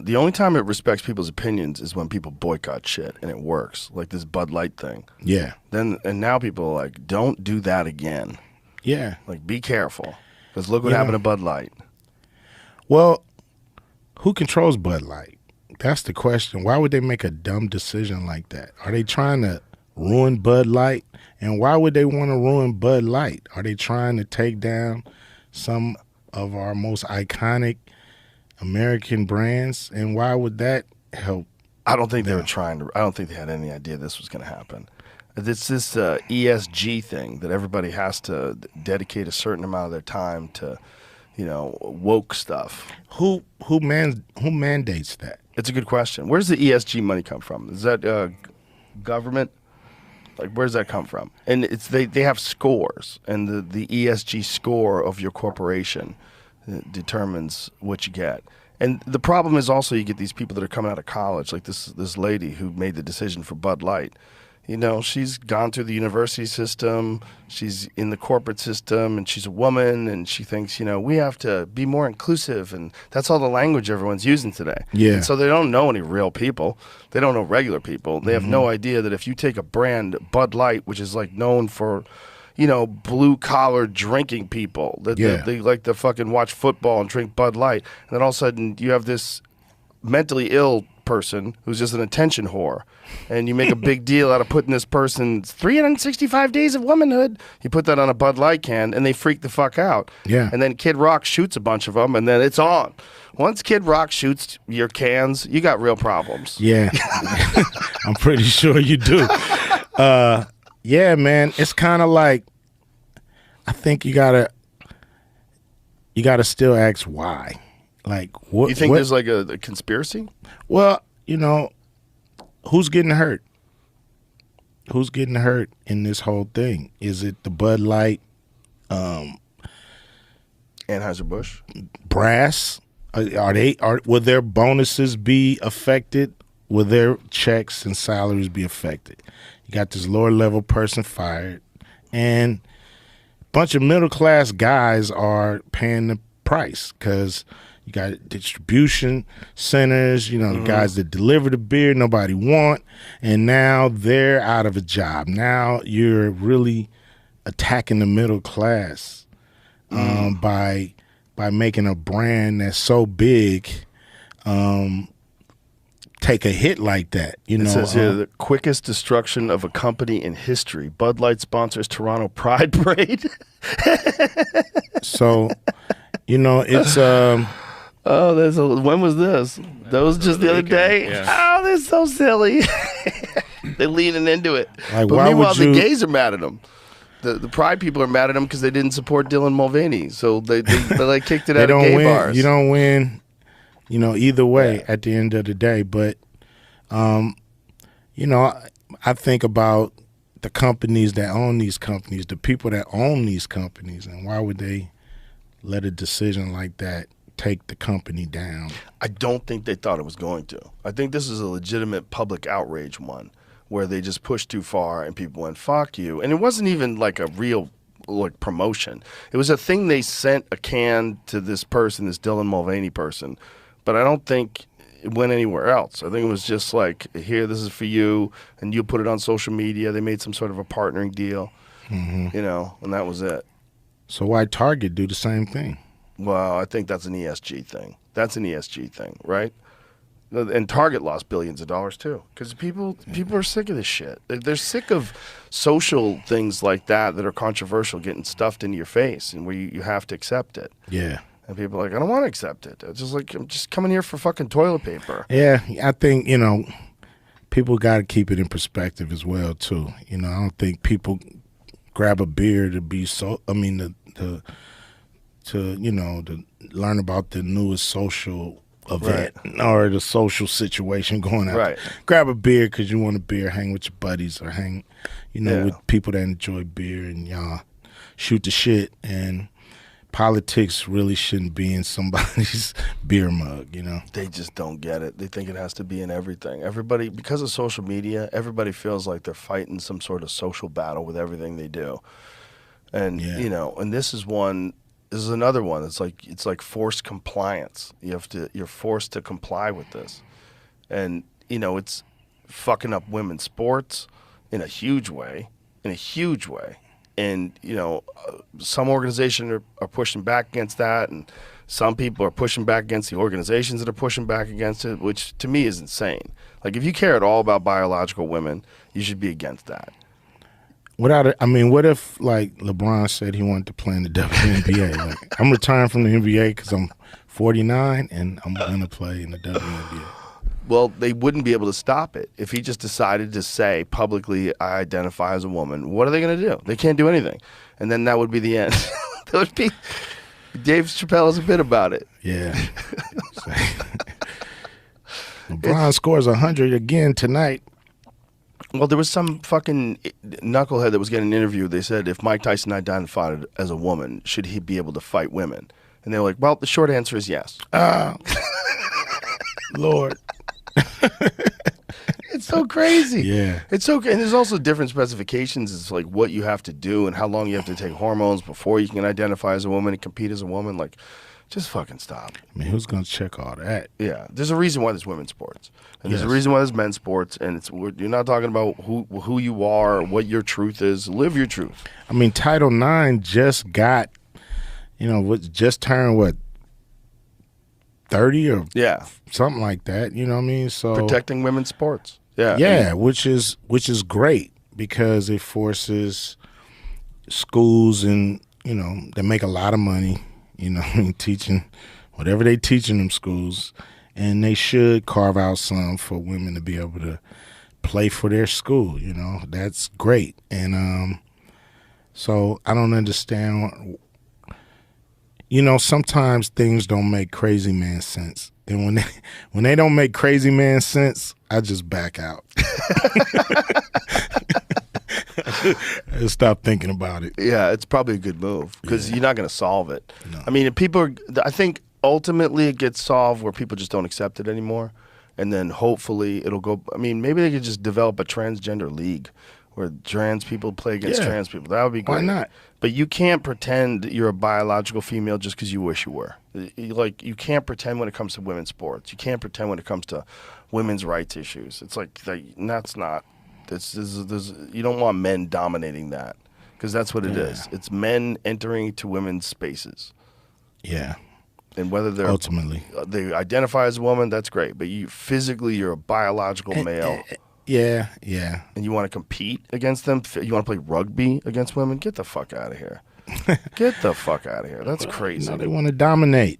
The only time it respects people's opinions is when people boycott shit and it works, like this Bud Light thing. Yeah. And now people are like, don't do that again. Yeah. Like, be careful, because look what happened to Bud Light. Well, who controls Bud Light? That's the question. Why would they make a dumb decision like that? Are they trying to ruin Bud Light? And why would they want to ruin Bud Light? Are they trying to take down some of our most iconic American brands? And why would that help? I don't think they were trying to. I don't think they had any idea this was going to happen. It's this ESG thing that everybody has to dedicate a certain amount of their time to, woke stuff. Who mandates that? It's a good question. Where's the ESG money come from? Is that government? Like, where's that come from? And it's they have scores, and the ESG score of your corporation determines what you get. And the problem is also you get these people that are coming out of college, like this lady who made the decision for Bud Light. She's gone through the university system, she's in the corporate system, and she's a woman, and she thinks, we have to be more inclusive, and that's all the language everyone's using today. Yeah. And so they don't know any real people. They don't know regular people. They have no idea that if you take a brand, Bud Light, which is like known for, blue-collar drinking people, that they like to fucking watch football and drink Bud Light, and then all of a sudden you have this mentally ill person who's just an attention whore, and you make a big deal out of putting this person's 365 days of womanhood. You put that on a Bud Light can, and they freak the fuck out. Yeah. And then Kid Rock shoots a bunch of them, and then it's on. Once Kid Rock shoots your cans, you got real problems. Yeah. I'm pretty sure you do. Yeah, man. It's kind of like, I think you gotta still ask why. Like, what? You think there's like a conspiracy? Well, who's getting hurt? Who's getting hurt in this whole thing? Is it the Bud Light, Anheuser-Busch, brass? Will their bonuses be affected? Will their checks and salaries be affected? You got this lower level person fired, and a bunch of middle class guys are paying the price because you got distribution centers, the guys that deliver the beer nobody want, and now they're out of a job. Now you're really attacking the middle class by making a brand that's so big take a hit like that. It says here, the quickest destruction of a company in history. Bud Light sponsors Toronto Pride Parade. So, it's when was this? That was just the other day. Yeah. Oh, they're so silly. They're leaning into it. Like, but why meanwhile, would you... the gays are mad at them. The Pride people are mad at them because they didn't support Dylan Mulvaney, so they like kicked it out of gay bars. You don't win, either way at the end of the day. But, I think about the companies that own these companies, the people that own these companies, and why would they let a decision like that take the company down? I don't think they thought it was going to. I think this is a legitimate public outrage one where they just pushed too far and people went, fuck you. And it wasn't even like a real promotion. It was a thing they sent a can to this person, this Dylan Mulvaney person. But I don't think it went anywhere else. I think it was just like, here, this is for you, and you put it on social media. They made some sort of a partnering deal, and that was it. So why Target do the same thing? Well, I think that's an ESG thing. That's an ESG thing, right? And Target lost billions of dollars too, because people are sick of this shit. They're sick of social things like that are controversial getting stuffed into your face, and where you have to accept it. Yeah. And people are like, I don't want to accept it. It's just like, I'm just coming here for fucking toilet paper. Yeah, I think people got to keep it in perspective as well too. I don't think people grab a beer to be to learn about the newest social event or the social situation going on. Right. Grab a beer because you want a beer, hang with your buddies, or hang, with people that enjoy beer, and y'all shoot the shit. And politics really shouldn't be in somebody's beer mug, They just don't get it. They think it has to be in everything. Everybody, because of social media, everybody feels like they're fighting some sort of social battle with everything they do. And, and this is one is another one. It's like forced compliance. You're forced to comply with this, and it's fucking up women's sports in a huge way. And some organizations are pushing back against that, and some people are pushing back against the organizations that are pushing back against it, which to me is insane. Like, if you care at all about biological women, you should be against that. What if like LeBron said he wanted to play in the WNBA? Like, I'm retiring from the NBA because I'm 49 and I'm gonna play in the WNBA. Well, they wouldn't be able to stop it if he just decided to say publicly, "I identify as a woman." What are they going to do? They can't do anything, and then that would be the end. That would be. Dave Chappelle has a bit about it. Yeah. LeBron scores 100 again tonight. Well, there was some fucking knucklehead that was getting an interview. They said, if Mike Tyson identified as a woman, should he be able to fight women? And they were like, well, the short answer is yes. Lord. It's so crazy. Yeah. It's so, and there's also different specifications. It's like what you have to do and how long you have to take hormones before you can identify as a woman and compete as a woman. Like, just fucking stop. I mean, who's going to check all that? Yeah. There's a reason why there's women's sports. And there's a reason why there's men's sports. And you're not talking about who you are, or what your truth is. Live your truth. I mean, Title IX just got, just turned, 30 or something like that. You know what I mean? So protecting women's sports. Yeah. Yeah, which is great because it forces schools and, they make a lot of money, teaching whatever they teach in them schools, and they should carve out some for women to be able to play for their school. That's great. And so I don't understand. Sometimes things don't make crazy man sense. And when they don't make crazy man sense, I just back out. I stop thinking about it. Yeah, it's probably a good move because you're not going to solve it. No. I mean, I think ultimately it gets solved where people just don't accept it anymore. And then hopefully it'll go. I mean, maybe they could just develop a transgender league where trans people play against trans people. That would be great. Why not? But you can't pretend you're a biological female just because you wish you were. You can't pretend when it comes to women's sports. You can't pretend when it comes to women's rights issues. It's like that's not. You don't want men dominating that because that's what it is. It's men entering to women's spaces. Yeah. And whether they're ultimately they identify as a woman, that's great. But you're a biological male. Yeah. And you want to compete against them? You want to play rugby against women? Get the fuck out of here. Get the fuck out of here. That's crazy. They want to dominate.